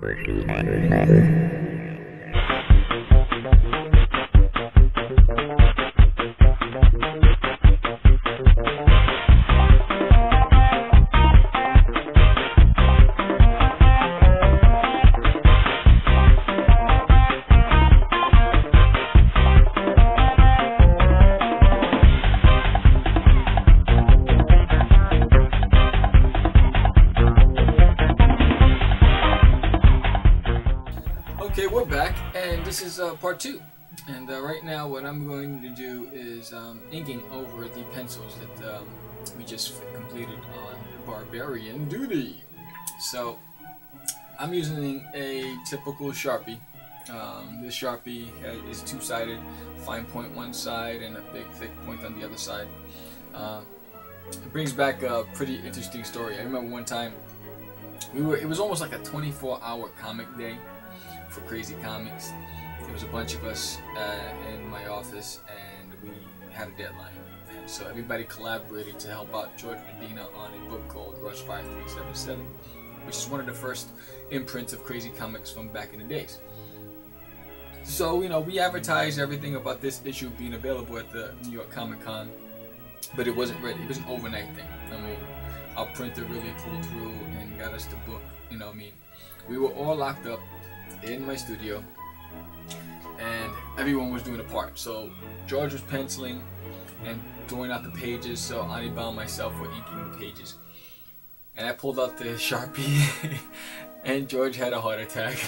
Okay, we're back, and this is part 2. And right now what I'm going to do is inking over the pencils that we just completed on Barbarian Doodie. So I'm using a typical Sharpie. This Sharpie is two-sided, fine point one side and a big thick point on the other side. It brings back a pretty interesting story. I remember one time it was almost like a 24-hour comic day for Crazy Comics. There was a bunch of us in my office, and we had a deadline. And so everybody collaborated to help out George Medina on a book called Rush 5377, which is one of the first imprints of Crazy Comics from back in the days. So, you know, we advertised everything about this issue being available at the New York Comic Con, but it wasn't ready. It was an overnight thing. I mean, our printer really pulled through and got us the book. You know, I mean, we were all locked up in my studio, and everyone was doing a part. So George was penciling and throwing out the pages, so Anibal and myself were inking the pages. And I pulled out the Sharpie, and George had a heart attack.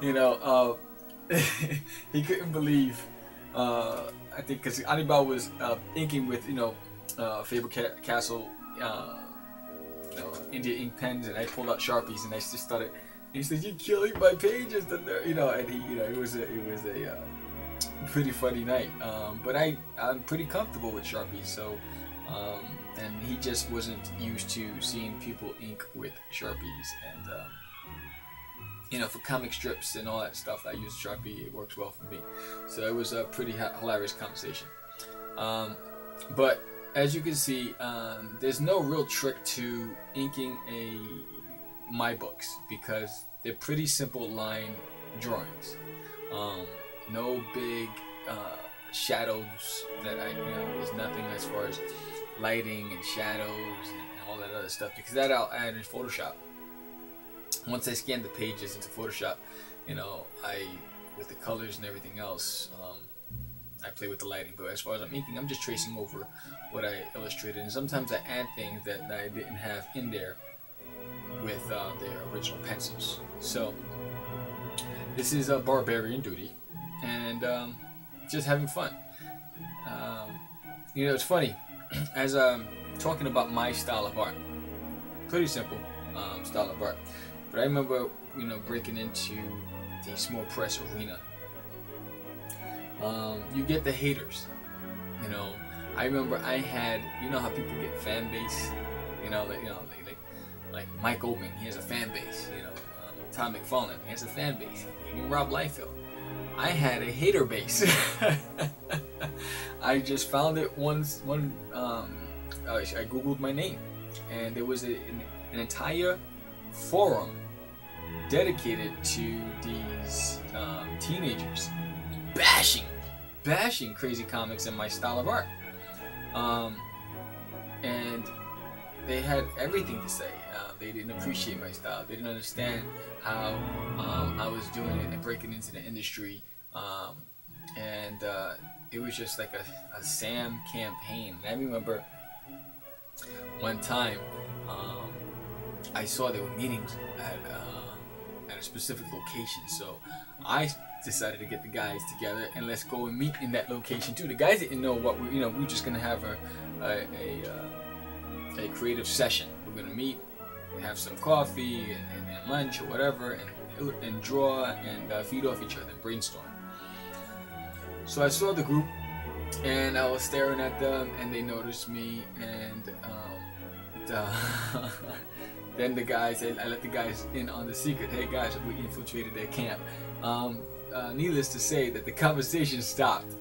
You know, he couldn't believe. I think because Anibal was inking with, you know, Faber-Castell, India ink pens, and I pulled out Sharpies, and I just started. He said, "You're killing my pages," you know, and he, you know, it was a pretty funny night. But I'm pretty comfortable with Sharpies, so and he just wasn't used to seeing people ink with Sharpies, and you know, for comic strips and all that stuff, I use Sharpie. It works well for me, so it was a pretty hilarious conversation. But as you can see, there's no real trick to inking my books, because they're pretty simple line drawings. No big shadows that there's nothing as far as lighting and shadows and all that other stuff, because that I'll add in Photoshop. Once I scan the pages into Photoshop, you know, with the colors and everything else, I play with the lighting. But as far as I'm inking, I'm just tracing over what I illustrated, and sometimes I add things that I didn't have in there with the original pencils. So this is a Barbarian Doodie, and just having fun. You know, it's funny, as I'm talking about my style of art, pretty simple style of art, but I remember, you know, breaking into the small press arena. You get the haters. You know, I remember I had, you know how people get fan base, you know, like Mike Oldman, he has a fan base. You know, Tom McFarlane, he has a fan base. Even Rob Liefeld. I had a hater base. I just found it once. I googled my name, and there was an entire forum dedicated to these teenagers bashing Crazy Comics and my style of art. And they had everything to say. They didn't appreciate my style. They didn't understand how I was doing it and breaking into the industry. And it was just like a Sam campaign. And I remember one time I saw there were meetings at a specific location. So I decided to get the guys together and let's go and meet in that location too. The guys didn't know what we were just gonna have a creative session. We're gonna meet, have some coffee and lunch or whatever, and draw and feed off each other, brainstorm. So I saw the group, and I was staring at them, and they noticed me, and then the guys, I let the guys in on the secret. Hey guys, we infiltrated their camp. Needless to say that the conversation stopped.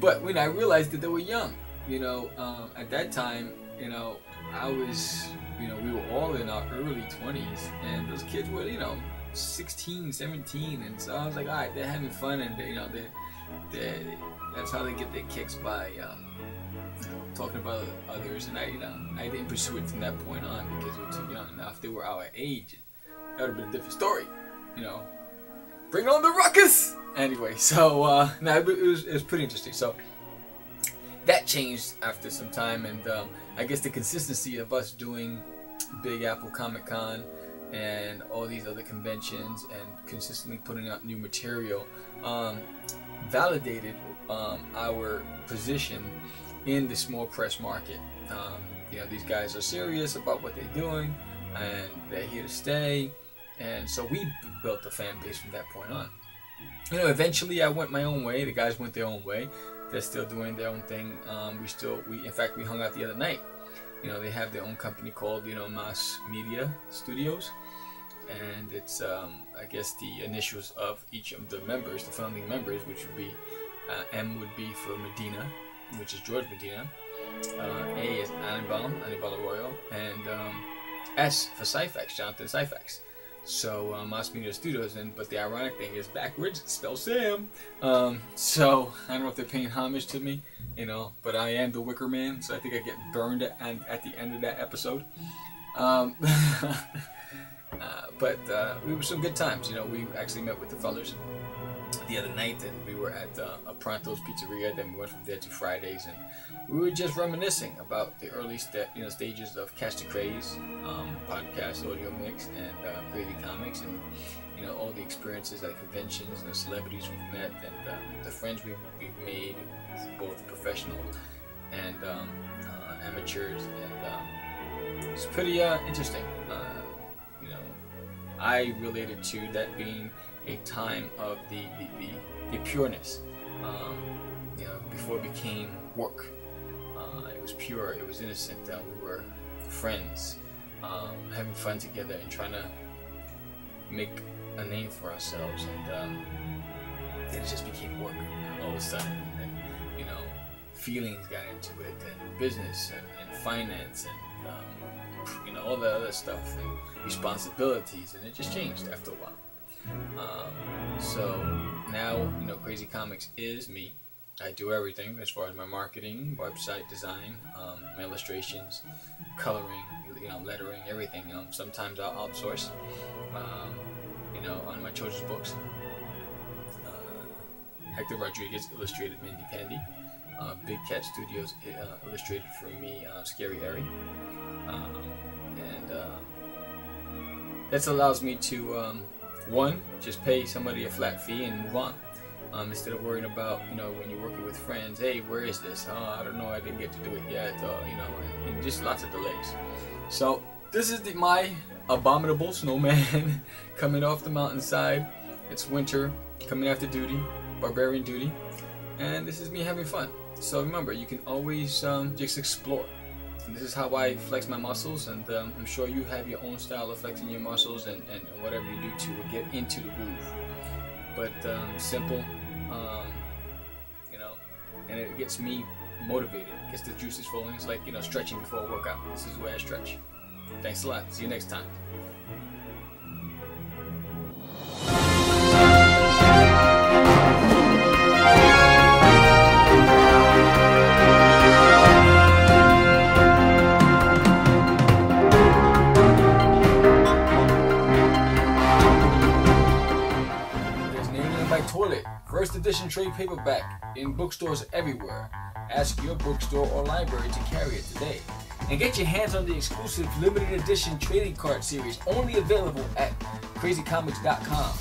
But when I realized that they were young, you know, at that time, you know, I was, we were all in our early 20s, and those kids were, 16, 17, and so I was like, all right, they're having fun, and that's how they get their kicks by talking about others, and I didn't pursue it from that point on because we were too young. Now, if they were our age, that would have been a different story, Bring on the ruckus! Anyway, so now it was pretty interesting. So that changed after some time, and I guess the consistency of us doing Big Apple Comic Con and all these other conventions and consistently putting out new material validated our position in the small press market. These guys are serious about what they're doing, and they're here to stay, and so we built a fan base from that point on. Eventually I went my own way. The guys went their own way. They're still doing their own thing. In fact, we hung out the other night. They have their own company called, Mass Media Studios, and it's, I guess, the initials of each of the members, the founding members, which would be, M would be for Medina, which is George Medina, A is Anibal Arroyo, and S for Syphax, Jonathan Syphax. So Mass Media Studios, but the ironic thing is backwards, it's spelled Sam. So I don't know if they're paying homage to me, but I am the Wicker Man, so I think I get burned at the end of that episode. But we were some good times. We actually met with the fellas the other night, and we were at Pronto's Pizzeria. Then we went from there to Fridays, and we were just reminiscing about the early stages of Catch the Craze podcast, audio mix, and Crazy Comics, and all the experiences at conventions, and the celebrities we've met, and the friends we've made, both professional and amateurs, and it's pretty interesting. I related to that being a time of the pureness, before it became work. It was pure, it was innocent, we were friends, having fun together and trying to make a name for ourselves, and it just became work all of a sudden, and feelings got into it, and business, and finance, and all the other stuff, and responsibilities, and it just changed after a while. So now, Crazy Comics is me. I do everything as far as my marketing, website design, my illustrations, coloring, lettering, everything. Sometimes I'll outsource, on my children's books. Hector Rodriguez illustrated Mindy Pandy. Big Cat Studios illustrated for me Scary Airy. This allows me to, one, just pay somebody a flat fee and move on. Instead of worrying about, when you're working with friends, hey, where is this? Oh, I don't know, I didn't get to do it yet, and just lots of delays. So this is my abominable snowman coming off the mountainside. It's winter, coming after Doodie, Barbarian Doodie, and this is me having fun. So remember, you can always just explore. And this is how I flex my muscles, and I'm sure you have your own style of flexing your muscles and whatever you do to get into the groove. But simple, and it gets me motivated, gets the juices flowing. It's like, stretching before a workout. This is the way I stretch. Thanks a lot. See you next time. Toilet, first edition trade paperback in bookstores everywhere. Ask your bookstore or library to carry it today. And get your hands on the exclusive limited edition trading card series, only available at crazycomics.com.